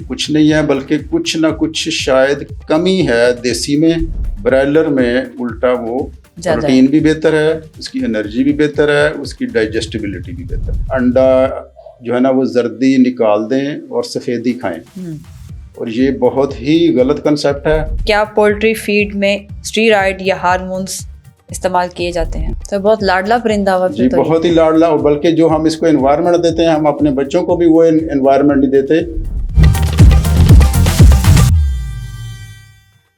کچھ نہیں ہے، بلکہ کچھ نہ کچھ شاید کمی ہے دیسی میں. برائلر میں الٹا وہ پروٹین بھی بہتر ہے، اس کی انرجی بھی بہتر ہے، اس کی ڈائجسٹیبلٹی بھی بہتر ہے. انڈا جو ہے نا وہ زردی نکال دیں اور سفیدی کھائیں، اور یہ بہت ہی غلط کنسیپٹ ہے. کیا پولٹری فیڈ میں اسٹیرائڈ یا ہارمونز استعمال کیے جاتے ہیں؟ تو بہت لاڈلا پرندہ ہوا. جی بہت ہی لاڈلا، اور بلکہ جو ہم اس کو انوائرمنٹ دیتے ہیں، ہم اپنے بچوں کو بھی وہ انوائرمنٹ نہیں دیتے.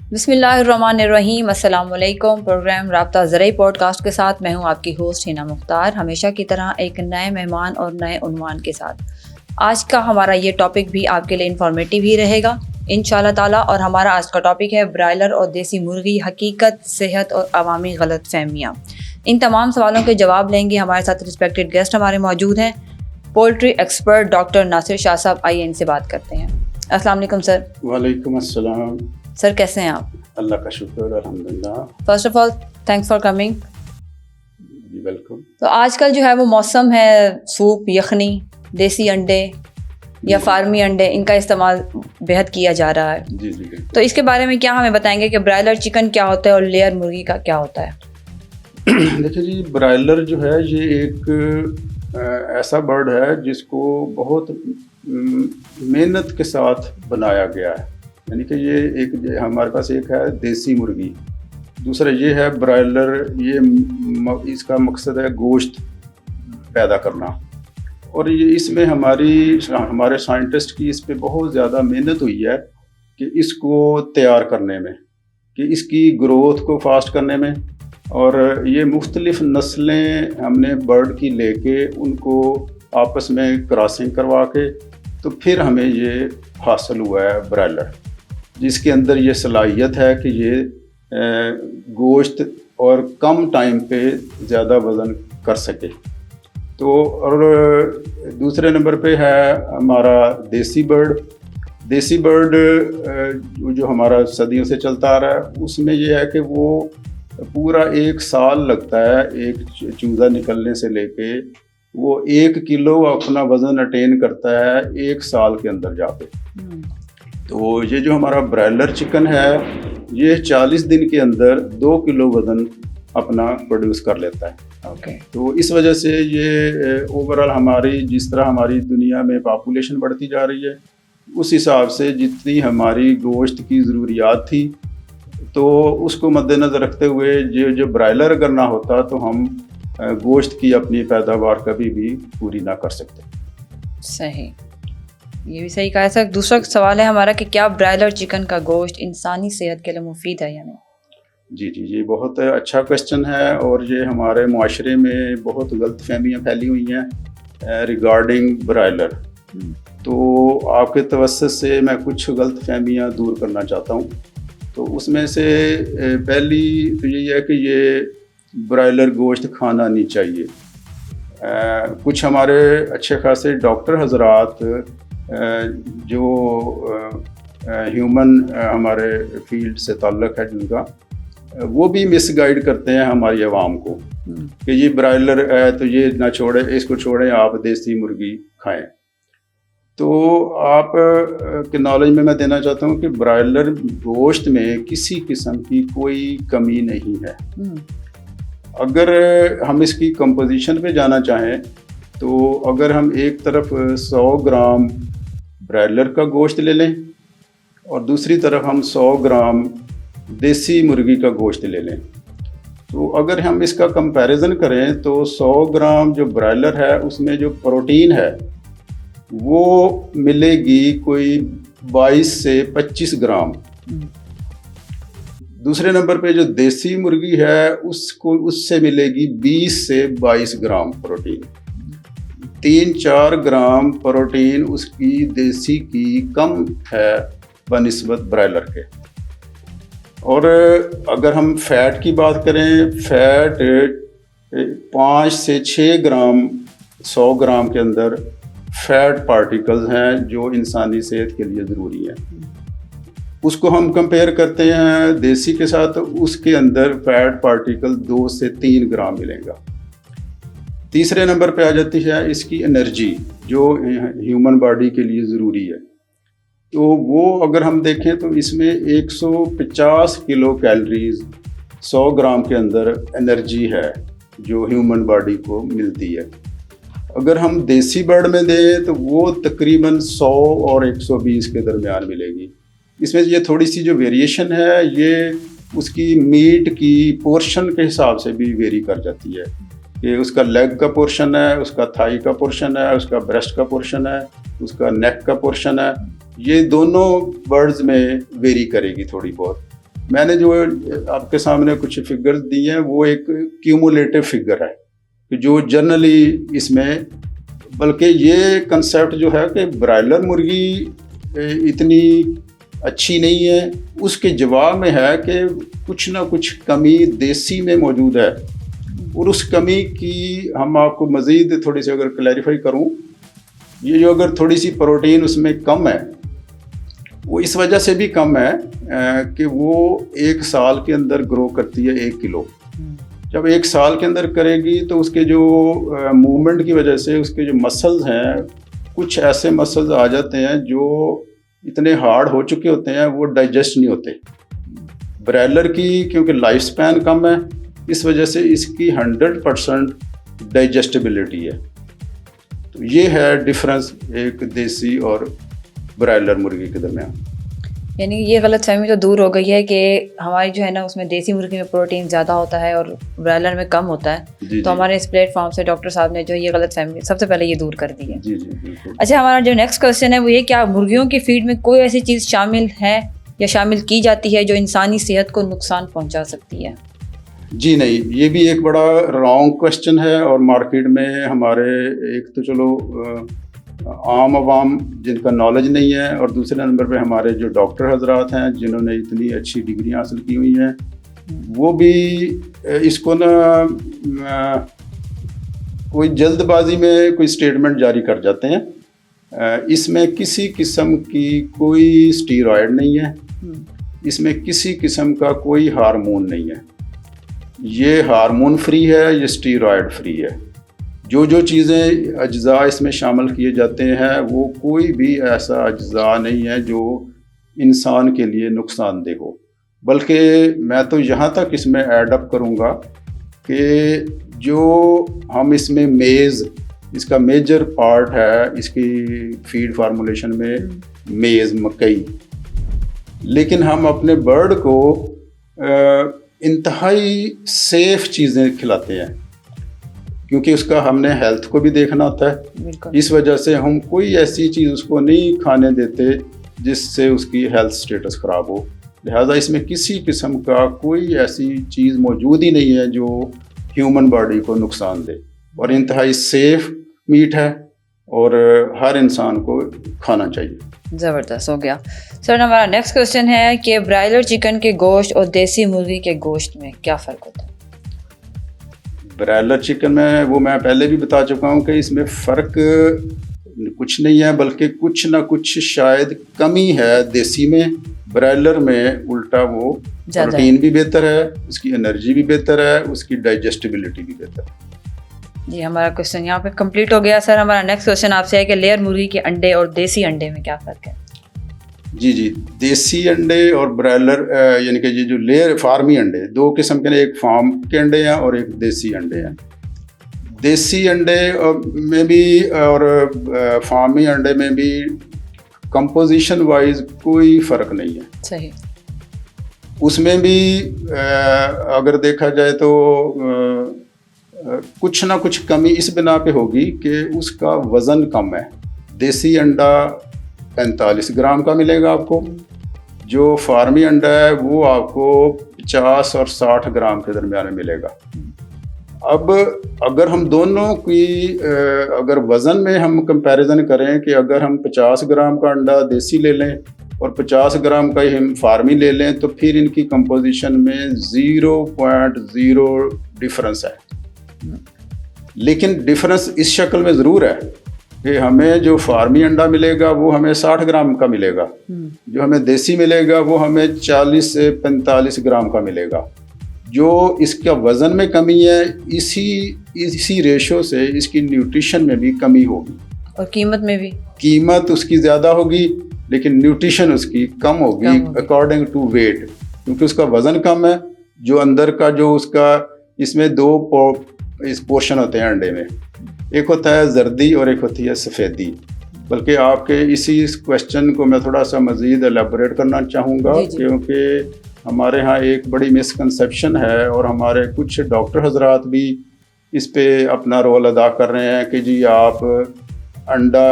بسم اللہ الرحمن الرحیم. السلام علیکم. پروگرام رابطہ زرعی پوڈ کاسٹ کے ساتھ میں ہوں آپ کی ہوسٹ ہینا مختار، ہمیشہ کی طرح ایک نئے مہمان اور نئے عنوان کے ساتھ. آج کا ہمارا یہ ٹاپک بھی آپ کے لیے انفارمیٹیو ہی رہے گا انشاءاللہ تعالیٰ. اور ہمارا آج کا ٹاپک ہے برائلر اور دیسی مرغی، حقیقت، صحت اور عوامی غلط فہمیاں. ان تمام سوالوں کے جواب لیں گے. ہمارے ساتھ رسپیکٹڈ گیسٹ ہمارے موجود ہیں، پولٹری ایکسپرٹ ڈاکٹر ناصر شاہ صاحب. آئیے ان سے بات کرتے ہیں. السلام علیکم سر. وعلیکم السلام. سر کیسے ہیں آپ؟ اللہ کا شکر، الحمدللہ. First of all thanks for coming. جی ویلکم. تو آج کل جو ہے وہ موسم ہے سوپ، یخنی، دیسی انڈے یا فارمی انڈے، ان کا استعمال بہت کیا جا رہا ہے. جی جی. تو اس کے بارے میں کیا ہمیں بتائیں گے کہ برائلر چکن کیا ہوتا ہے اور لیئر مرغی کا کیا ہوتا ہے؟ دیکھیں جی، برائلر جو ہے یہ ایک ایسا برڈ ہے جس کو بہت محنت کے ساتھ بنایا گیا ہے. یعنی کہ یہ ایک ہمارے پاس ایک ہے دیسی مرغی، دوسرا یہ ہے برائلر. یہ اس کا مقصد ہے گوشت پیدا کرنا، اور یہ اس میں ہمارے سائنٹسٹ کی اس پہ بہت زیادہ محنت ہوئی ہے کہ اس کو تیار کرنے میں، کہ اس کی گروتھ کو فاسٹ کرنے میں. اور یہ مختلف نسلیں ہم نے برڈ کی لے کے ان کو آپس میں کراسنگ کروا کے تو پھر ہمیں یہ حاصل ہوا ہے برائلر، جس کے اندر یہ صلاحیت ہے کہ یہ گوشت اور کم ٹائم پہ زیادہ وزن کر سکے. تو اور دوسرے نمبر پہ ہے ہمارا دیسی برڈ. دیسی برڈ جو ہمارا صدیوں سے چلتا آ رہا ہے، اس میں یہ ہے کہ وہ پورا 1 سال لگتا ہے ایک چوزا نکلنے سے لے کے وہ 1 کلو اپنا وزن اٹین کرتا ہے 1 سال کے اندر جا کے. تو یہ جو ہمارا برائلر چکن ہے یہ 40 دن کے اندر 2 کلو وزن اپنا پروڈیوس کر لیتا ہے. تو اس وجہ سے یہ اوورآل ہماری جس طرح ہماری دنیا میں پاپولیشن بڑھتی جا رہی ہے، اس حساب سے جتنی ہماری گوشت کی ضروریات تھی تو اس کو مد نظر رکھتے ہوئے جو برائلر اگر نہ ہوتا تو ہم گوشت کی اپنی پیداوار کبھی بھی پوری نہ کر سکتے. صحیح، یہ بھی صحیح کہا. سر دوسرا سوال ہے ہمارا کہ کیا برائلر چکن کا گوشت انسانی صحت کے لیے مفید ہے یا نہیں؟ جی جی، یہ بہت اچھا کویسچن ہے، اور یہ ہمارے معاشرے میں بہت غلط فہمیاں پھیلی ہوئی ہیں ریگارڈنگ برائلر. تو آپ کے توسط سے میں کچھ غلط فہمیاں دور کرنا چاہتا ہوں. تو اس میں سے پہلی تو یہی ہے کہ یہ برائلر گوشت کھانا نہیں چاہیے. کچھ ہمارے اچھے خاصے ڈاکٹر حضرات جو ہیومن ہمارے فیلڈ سے تعلق ہے جن کا، وہ بھی مس گائیڈ کرتے ہیں ہماری عوام کو کہ یہ برائلر ہے تو یہ نہ چھوڑیں، اس کو چھوڑیں، آپ دیسی مرغی کھائیں. تو آپ کے نالج میں دینا چاہتا ہوں کہ برائلر گوشت میں کسی قسم کی کوئی کمی نہیں ہے. اگر ہم اس کی کمپوزیشن پہ جانا چاہیں تو اگر ہم ایک طرف 100 گرام برائلر کا گوشت لے لیں اور دوسری طرف ہم 100 گرام دیسی مرغی کا گوشت لے لیں، تو اگر ہم اس کا کمپیریزن کریں تو 100 گرام جو برائلر ہے اس میں جو پروٹین ہے وہ ملے گی کوئی 22 سے 25 گرام. دوسرے نمبر پہ جو دیسی مرغی ہے اس سے ملے گی 20 سے 22 گرام پروٹین. 3-4 گرام پروٹین اس کی دیسی کی کم ہے بنسبت برائلر کے. اور اگر ہم فیٹ کی بات کریں، فیٹ 5 سے 6 گرام 100 گرام کے اندر فیٹ پارٹیکلز ہیں جو انسانی صحت کے لیے ضروری ہیں. اس کو ہم کمپیئر کرتے ہیں دیسی کے ساتھ، اس کے اندر فیٹ پارٹیکل 2 سے 3 گرام ملیں گا. تیسرے نمبر پہ آ جاتی ہے اس کی انرجی جو ہیومن باڈی کے لیے ضروری ہے. تو وہ اگر ہم دیکھیں تو اس میں 150 کلو کیلریز 100 گرام کے اندر انرجی ہے جو ہیومن باڈی کو ملتی ہے. اگر ہم دیسی برڈ میں دیں تو وہ تقریباً 100 اور 120 کے درمیان ملے گی. اس میں یہ تھوڑی سی جو ویریشن ہے یہ اس کی میٹ کی پورشن کے حساب سے بھی ویری کر جاتی ہے کہ اس کا لیگ کا پورشن ہے, اس کا تھائی کا پورشن ہے, اس کا بریسٹ کا پورشن ہے, اس کا نیک کا پورشن ہے. یہ دونوں برڈز میں ویری کرے گی تھوڑی بہت. میں نے جو آپ کے سامنے کچھ فگرز دی ہیں وہ ایک کیومولیٹو فگر ہے کہ جو جنرلی اس میں, بلکہ یہ کنسیپٹ جو ہے کہ برائلر مرغی اتنی اچھی نہیں ہے, اس کے جواب میں ہے کہ کچھ نہ کچھ کمی دیسی میں موجود ہے. اور اس کمی کی ہم آپ کو مزید تھوڑی سی اگر کلیریفائی کروں, یہ جو اگر تھوڑی سی پروٹین اس میں کم ہے وہ اس وجہ سے بھی کم ہے کہ وہ 1 سال کے اندر گرو کرتی ہے 1 کلو. جب 1 سال کے اندر کرے گی تو اس کے جو موومنٹ کی وجہ سے اس کے جو مسلز ہیں, کچھ ایسے مسلز آ جاتے ہیں جو اتنے ہارڈ ہو چکے ہوتے ہیں وہ ڈائجسٹ نہیں ہوتے. برائلر کی کیونکہ لائف سپین کم ہے اس وجہ سے اس کی 100% ڈائجسٹیبلٹی ہے. تو یہ ہے ڈفرنس ایک دیسی اور برائلر مرغی کے درمیان. یعنی یہ غلط فہمی تو دور ہو گئی ہے کہ ہماری جو ہے نا اس میں دیسی مرغی میں پروٹین زیادہ ہوتا ہے اور برائلر میں کم ہوتا ہے. تو ہمارے اس پلیٹ فارم سے ڈاکٹر صاحب نے جو یہ غلط فہمی سب سے پہلے یہ دور کر دی ہے. جی جی بالکل. اچھا, ہمارا جو نیکسٹ کویشچن ہے وہ یہ, کیا مرغیوں کی فیڈ میں کوئی ایسی چیز شامل ہے یا شامل کی جاتی ہے جو انسانی صحت کو نقصان پہنچا سکتی ہے؟ جی نہیں, یہ بھی ایک بڑا رانگ کویشچن ہے اور مارکیٹ میں ہمارے ایک تو چلو عام عوام جن کا نالج نہیں ہے, اور دوسرے نمبر پہ ہمارے جو ڈاکٹر حضرات ہیں جنہوں نے اتنی اچھی ڈگری حاصل کی ہوئی ہیں وہ بھی اس کو نا کوئی جلد بازی میں کوئی اسٹیٹمنٹ جاری کر جاتے ہیں. اس میں کسی قسم کی کوئی اسٹیرائڈ نہیں ہے, اس میں کسی قسم کا کوئی ہارمون نہیں ہے. یہ ہارمون فری ہے, یہ اسٹیرائڈ فری ہے. جو چیزیں اجزاء اس میں شامل کیے جاتے ہیں وہ کوئی بھی ایسا اجزاء نہیں ہے جو انسان کے لیے نقصان دہ ہو. بلکہ میں تو یہاں تک اس میں ایڈ اپ کروں گا کہ جو ہم اس میں میز, اس کا میجر پارٹ ہے اس کی فیڈ فارمولیشن میں میز, مکئی, لیکن ہم اپنے برڈ کو انتہائی سیف چیزیں کھلاتے ہیں کیونکہ اس کا ہم نے ہیلتھ کو بھی دیکھنا ہوتا ہے. اس وجہ سے ہم کوئی ایسی چیز اس کو نہیں کھانے دیتے جس سے اس کی ہیلتھ سٹیٹس خراب ہو. لہٰذا اس میں کسی قسم کا کوئی ایسی چیز موجود ہی نہیں ہے جو ہیومن باڈی کو نقصان دے, اور انتہائی سیف میٹ ہے اور ہر انسان کو کھانا چاہیے. زبردست ہو گیا. سر ہمارا نیکسٹ کویشچن ہے کہ برائلر چکن کے گوشت اور دیسی مرغی کے گوشت میں کیا فرق ہوتا ہے؟ برائلر چکن میں وہ میں پہلے بھی بتا چکا ہوں کہ اس میں فرق کچھ نہیں ہے, بلکہ کچھ نہ کچھ شاید کمی ہے دیسی میں. برائلر میں الٹا وہ پروٹین بھی بہتر ہے, اس کی انرجی بھی بہتر ہے, اس کی ڈائجسٹیبلٹی بھی بہتر ہے. جی ہمارا کویشچن یہاں پہ کمپلیٹ ہو گیا. سر ہمارا نیکسٹ کویشچن آپ سے ہے کہ لیئر مرغی کے انڈے اور دیسی انڈے میں کیا فرق ہے؟ جی دیسی انڈے اور برائلر یعنی کہ یہ جو لیئر فارمی انڈے, 2 قسم کے, ایک فارم کے انڈے ہیں اور ایک دیسی انڈے ہیں. دیسی انڈے میں بھی اور فارمی انڈے میں بھی کمپوزیشن وائز کوئی فرق نہیں ہے. صحیح. اس میں بھی اگر دیکھا جائے تو کچھ نہ کچھ کمی اس بنا پہ ہوگی کہ اس کا وزن کم ہے. دیسی انڈا 45 گرام کا ملے گا آپ کو, جو فارمی انڈا ہے وہ آپ کو 50 اور 60 گرام کے درمیان میں ملے گا. اب اگر ہم دونوں کی اگر وزن میں ہم کمپیریزن کریں کہ اگر ہم 50 گرام کا انڈا دیسی لے لیں اور 50 گرام کا ہی ہم فارمی لے لیں تو پھر ان کی کمپوزیشن میں 0.0 ڈفرنس ہے. لیکن ڈفرنس اس شکل میں ضرور ہے کہ ہمیں جو فارمی انڈا ملے گا وہ ہمیں 60 گرام کا ملے گا, جو ہمیں دیسی ملے گا وہ ہمیں 40 سے 45 گرام کا ملے گا. جو اس کا وزن میں کمی ہے اسی ریشو سے اس کی نیوٹریشن میں بھی کمی ہوگی, اور قیمت میں بھی قیمت اس کی زیادہ ہوگی. لیکن نیوٹریشن اس کی کم ہوگی اکارڈنگ ٹو ویٹ، کیونکہ اس کا وزن کم ہے. جو اندر کا جو اس کا، اس میں 2 پورشن ہوتے ہیں انڈے میں، ایک ہوتا ہے زردی اور ایک ہوتی ہے سفیدی. بلکہ آپ کے اسی کویشچن کو میں تھوڑا سا مزید ایلیبوریٹ کرنا چاہوں گا، کیونکہ ہمارے ہاں ایک بڑی مسکنسیپشن ہے اور ہمارے کچھ ڈاکٹر حضرات بھی اس پہ اپنا رول ادا کر رہے ہیں کہ جی آپ انڈا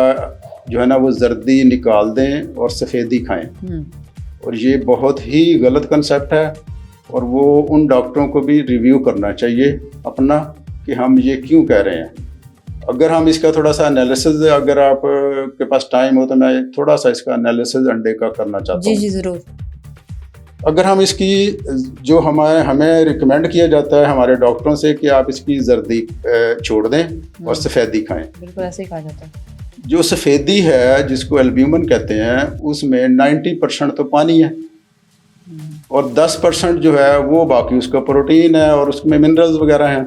جو ہے نا وہ زردی نکال دیں اور سفیدی کھائیں. اور یہ بہت ہی غلط کنسیپٹ ہے، اور وہ ان ڈاکٹروں کو بھی ریویو کرنا چاہیے اپنا کہ ہم یہ کیوں کہہ رہے ہیں. اگر ہم اس کا تھوڑا سا انالیسز، اگر آپ کے پاس ٹائم ہو تو میں تھوڑا سا اس کا انالیسز انڈے کا کرنا چاہتا ہوں. جی ضرور. اگر ہم اس کی جو ہمیں ریکمینڈ کیا جاتا ہے ہمارے ڈاکٹروں سے کہ آپ اس کی زردی چھوڑ دیں اور سفیدی کھائیں. بالکل ایسے ہی کہا جاتا ہے. جو سفیدی ہے جس کو البیومن کہتے ہیں، اس میں 90% تو پانی ہے اور 10% جو ہے وہ باقی اس کا پروٹین ہے اور اس میں منرلز وغیرہ ہیں.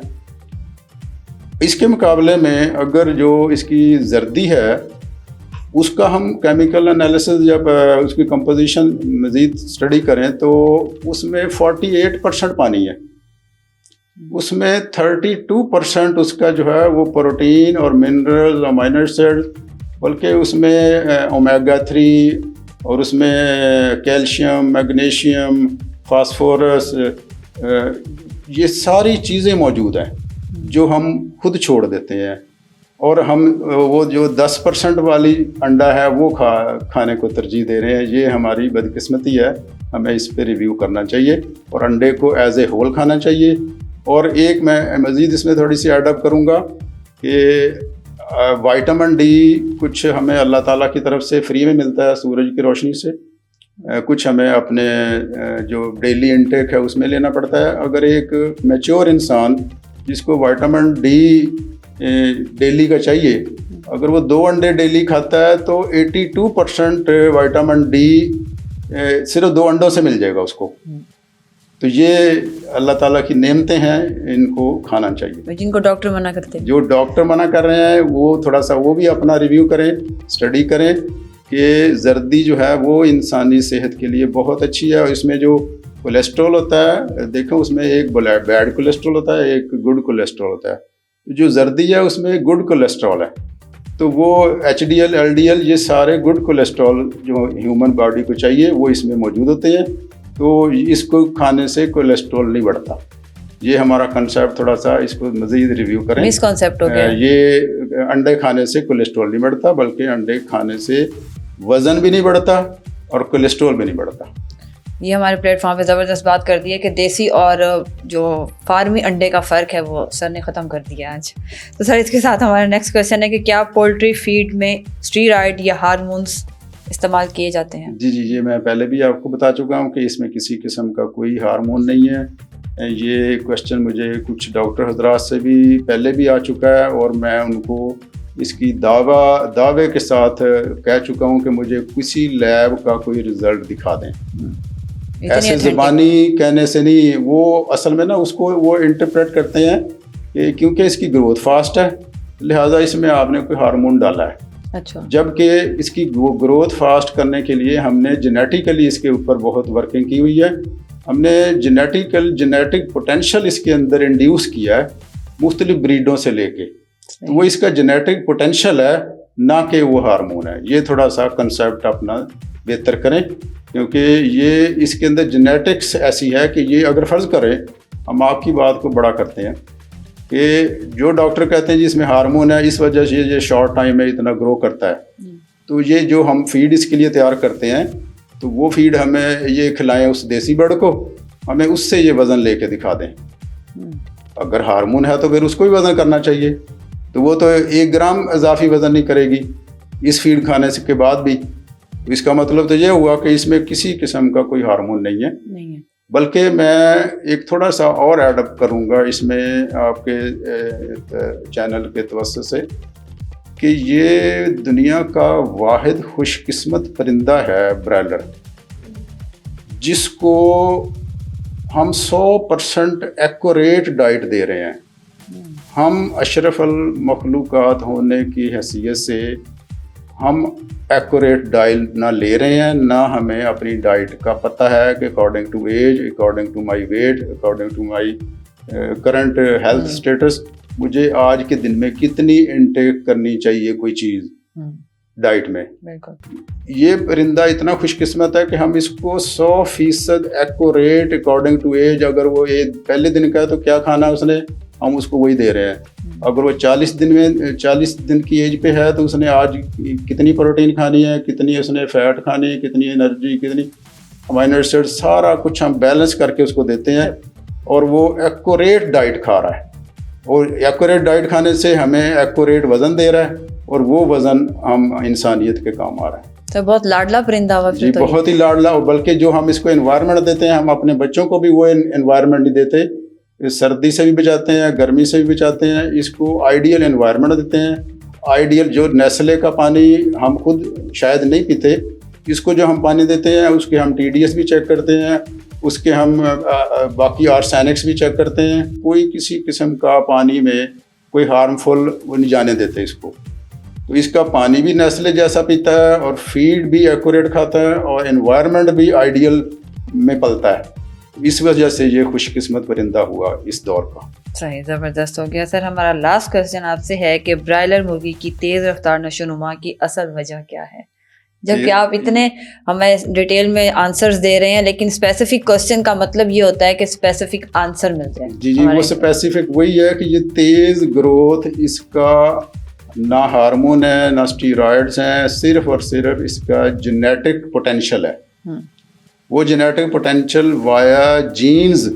اس کے مقابلے میں اگر جو اس کی زردی ہے اس کا ہم کیمیکل انالیسز جب اس کی کمپوزیشن مزید اسٹڈی کریں تو اس میں 48% پانی ہے. اس میں 32% اس کا جو ہے وہ پروٹین اور منرلز، امائنو ایسڈ، بلکہ اس میں اومیگا 3 اور اس میں کیلشیم، میگنیشیم، فاسفورس، یہ ساری چیزیں موجود ہیں جو ہم خود چھوڑ دیتے ہیں. اور ہم وہ جو 10% والی انڈا ہے وہ کھانے کو ترجیح دے رہے ہیں. یہ ہماری بدقسمتی ہے، ہمیں اس پہ ریویو کرنا چاہیے اور انڈے کو ایز اے ہول کھانا چاہیے. اور ایک میں مزید اس میں تھوڑی سی ایڈ اپ کروں گا کہ وائٹامن ڈی کچھ ہمیں اللہ تعالیٰ کی طرف سے فری میں ملتا ہے سورج کی روشنی سے، کچھ ہمیں اپنے جو ڈیلی انٹیک ہے اس میں لینا پڑتا ہے. اگر ایک میچور انسان جس کو وائٹامن ڈی ڈیلی کا چاہیے، اگر وہ 2 انڈے ڈیلی کھاتا ہے تو 82% وائٹامن ڈی صرف 2 انڈوں سے مل جائے گا اس کو. تو یہ اللہ تعالیٰ کی نعمتیں ہیں، ان کو کھانا چاہیے. جن کو ڈاکٹر منع کرتے ہیں، جو ڈاکٹر منع کر رہے ہیں وہ تھوڑا سا وہ بھی اپنا ریویو کریں، اسٹڈی کریں کہ زردی جو ہے وہ انسانی صحت کے لیے بہت اچھی ہے. اور اس میں جو کولیسٹرول ہوتا ہے، دیکھیں اس میں ایک بیڈ کولیسٹرول ہوتا ہے، ایک گڈ کولیسٹرول ہوتا ہے. جو زردی ہے اس میں گڈ کولیسٹرول ہے، تو وہ HDL LDL یہ سارے گڈ کولیسٹرول جو ہیومن باڈی کو چاہیے وہ اس میں موجود ہوتے ہیں. تو اس کو کھانے سے کولیسٹرول نہیں بڑھتا. یہ ہمارا کنسیپٹ تھوڑا سا اس کو مزید ریویو کریں. مس کنسیپٹ ہو گیا. یہ انڈے کھانے سے کولیسٹرول نہیں بڑھتا، بلکہ انڈے کھانے سے وزن بھی نہیں بڑھتا اور کولیسٹرول بھی نہیں بڑھتا. یہ ہمارے پلیٹ فارم پہ زبردست بات کر دی ہے کہ دیسی اور جو فارمی انڈے کا فرق ہے وہ سر نے ختم کر دیا آج. تو سر اس کے ساتھ ہمارا نیکسٹ کویشچن ہے کہ کیا پولٹری فیڈ میں اسٹیرائڈ یا ہارمونس استعمال کیے جاتے ہیں؟ جی یہ میں پہلے بھی آپ کو بتا چکا ہوں کہ اس میں کسی قسم کا کوئی ہارمون نہیں ہے. یہ کویشچن مجھے کچھ ڈاکٹر حضرات سے بھی پہلے بھی آ چکا ہے اور میں ان کو اس کی دعوے کے ساتھ کہہ چکا ہوں کہ مجھے کسی لیب کا کوئی رزلٹ دکھا دیں. ایسے زبانی کہنے سے نہیں، وہ اصل میں نا اس کو وہ انٹرپریٹ کرتے ہیں کہ کیونکہ اس کی گروتھ فاسٹ ہے لہٰذا اس میں آپ نے کوئی ہارمون ڈالا ہے. اچھا. جبکہ اس کی گروتھ فاسٹ کرنے کے لیے ہم نے جینیٹیکلی اس کے اوپر بہت ورکنگ کی ہوئی ہے. ہم نے جینیٹک پوٹینشیل اس کے اندر انڈیوس کیا ہے مختلف بریڈوں سے لے کے. تو وہ اس کا جینیٹک پوٹینشیل ہے، نہ کہ وہ ہارمون ہے. یہ تھوڑا سا کنسیپٹ اپنا بہتر کریں، کیونکہ یہ اس کے اندر جینیٹکس ایسی ہے کہ یہ اگر فرض کریں ہم آپ کی بات کو بڑا کرتے ہیں کہ جو ڈاکٹر کہتے ہیں جی اس میں ہارمون ہے اس وجہ سے یہ شارٹ ٹائم میں اتنا گرو کرتا ہے، تو یہ جو ہم فیڈ اس کے لیے تیار کرتے ہیں تو وہ فیڈ ہمیں یہ کھلائیں اس دیسی برڈ کو، ہمیں اس سے یہ وزن لے کے دکھا دیں. اگر ہارمون ہے تو پھر اس کو بھی وزن کرنا چاہیے، تو وہ تو 1 گرام اضافی وزن نہیں کرے گی اس فیڈ کھانے کے بعد بھی. اس کا مطلب تو یہ ہوا کہ اس میں کسی قسم کا کوئی ہارمون نہیں ہے. بلکہ میں ایک تھوڑا سا اور ایڈ اپ کروں گا اس میں آپ کے چینل کے توسط سے کہ یہ دنیا کا واحد خوش قسمت پرندہ ہے برائلر، جس کو ہم 100% ایکوریٹ ڈائٹ دے رہے ہیں. ہم اشرف المخلوقات ہونے کی حیثیت سے ہم ایکوریٹ ڈائٹ نہ لے رہے ہیں، نہ ہمیں اپنی ڈائٹ کا پتہ ہے کہ according to age, according to my weight, according to my current health status مجھے آج کے دن میں کتنی انٹیک کرنی چاہیے کوئی چیز ڈائٹ میں. یہ پرندہ اتنا خوش قسمت ہے کہ ہم اس کو 100% ایکوریٹ اکارڈنگ ٹو ایج، اگر وہ پہلے دن کا ہے تو کیا کھانا اس نے، ہم اس کو وہی دے رہے ہیں. اگر وہ 40 دن کی ایج پہ ہے تو اس نے آج کتنی پروٹین کھانی ہے، کتنی اس نے فیٹ کھانی ہے، کتنی انرجی، کتنی امائنو ایسڈ، سارا کچھ ہم بیلنس کر کے اس کو دیتے ہیں اور وہ ایکوریٹ ڈائٹ کھا رہا ہے. اور ایکوریٹ ڈائٹ کھانے سے ہمیں ایکوریٹ وزن دے رہا ہے اور وہ وزن ہم انسانیت کے کام آ رہا ہے. تو بہت لاڈلا پرندہ ہوا جی، بہت ہی لاڈلا. اور بلکہ جو ہم اس کو انوائرمنٹ دیتے ہیں، ہم اپنے بچوں کو بھی وہ انوائرمنٹ نہیں دیتے. سردی سے بھی بچاتے ہیں، گرمی سے بھی بچاتے ہیں. اس کو آئیڈیل انوائرمنٹ دیتے ہیں. آئیڈیل جو نیسلے کا پانی ہم خود شاید نہیں پیتے، اس کو جو ہم پانی دیتے ہیں اس کے ہم TDS بھی چیک کرتے ہیں، اس کے ہم باقی آرسینکس بھی چیک کرتے ہیں. کوئی کسی قسم کا پانی میں کوئی ہارمفل وہ نہیں جانے دیتے اس کو. تو اس کا پانی بھی نیسلے جیسا پیتا ہے اور فیڈ بھی ایکوریٹ کھاتا ہے اور انوائرمنٹ بھی آئیڈیل میں پلتا ہے. اس وجہ سے یہ خوش قسمت پرندہ ہوا اس دور کا. صحیح، زبردست ہو گیا. سر ہمارا لاسٹ کوسچن آپ سے ہے کہ برائلر مرغی کی تیز رفتار نشو نما کی اصل وجہ کیا ہے؟ جبکہ آپ اتنے ہمیں ڈیٹیل میں آنسرز دے رہے ہیں لیکن اسپیسیفک کوسچن کا مطلب یہ ہوتا ہے کہ اسپیسیفک آنسر مل جائے. جی وہ اسپیسیفک وہی ہے کہ یہ تیز گروتھ اس کا نہ ہارمون ہے نہ اسٹیرائڈس ہیں، صرف اور صرف اس کا جینیٹک پوٹینشیل ہے. وہ جینیٹک پوٹینشیل وایا جینز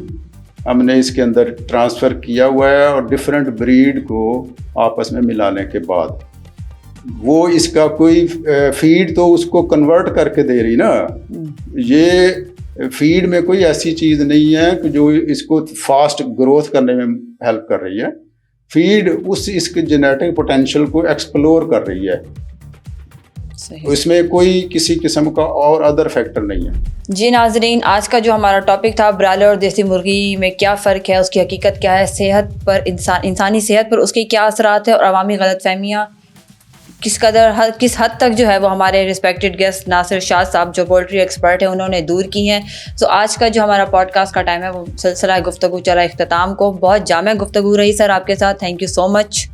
ہم نے اس کے اندر ٹرانسفر کیا ہوا ہے اور ڈفرینٹ بریڈ کو آپس میں ملانے کے بعد وہ اس کا کوئی فیڈ تو اس کو کنورٹ کر کے دے رہی نا. یہ فیڈ میں کوئی ایسی چیز نہیں ہے کہ جو اس کو فاسٹ گروتھ کرنے میں ہیلپ کر رہی ہے. فیڈ اس کے جینیٹک پوٹینشیل کو ایکسپلور کر رہی ہے. اس میں کوئی کسی قسم کا اور ادر فیکٹر نہیں ہے. جی ناظرین، آج کا جو ہمارا ٹاپک تھا برائلر اور دیسی مرغی میں کیا فرق ہے، اس کی حقیقت کیا ہے، صحت پر انسانی صحت پر اس کے کیا اثرات ہیں اور عوامی غلط فہمیاں کس حد تک جو ہے وہ ہمارے ریسپیکٹڈ گیسٹ ناصر شاہ صاحب جو پولٹری ایکسپرٹ ہیں انہوں نے دور کی ہیں. تو آج کا جو ہمارا پوڈ کاسٹ کا ٹائم ہے وہ سلسلہ گفتگو چلا اختتام کو. بہت جامع گفتگو رہی سر آپ کے ساتھ. تھینک یو سو مچ.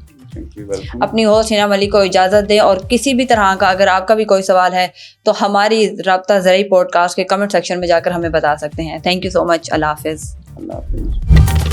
اپنی ہوسٹ حنا ملک کو اجازت دیں اور کسی بھی طرح کا اگر آپ کا بھی کوئی سوال ہے تو ہماری رابطہ زرعی پوڈ کاسٹ کے کمنٹ سیکشن میں جا کر ہمیں بتا سکتے ہیں. تھینک یو سو مچ. اللہ حافظ. اللہ حافظ.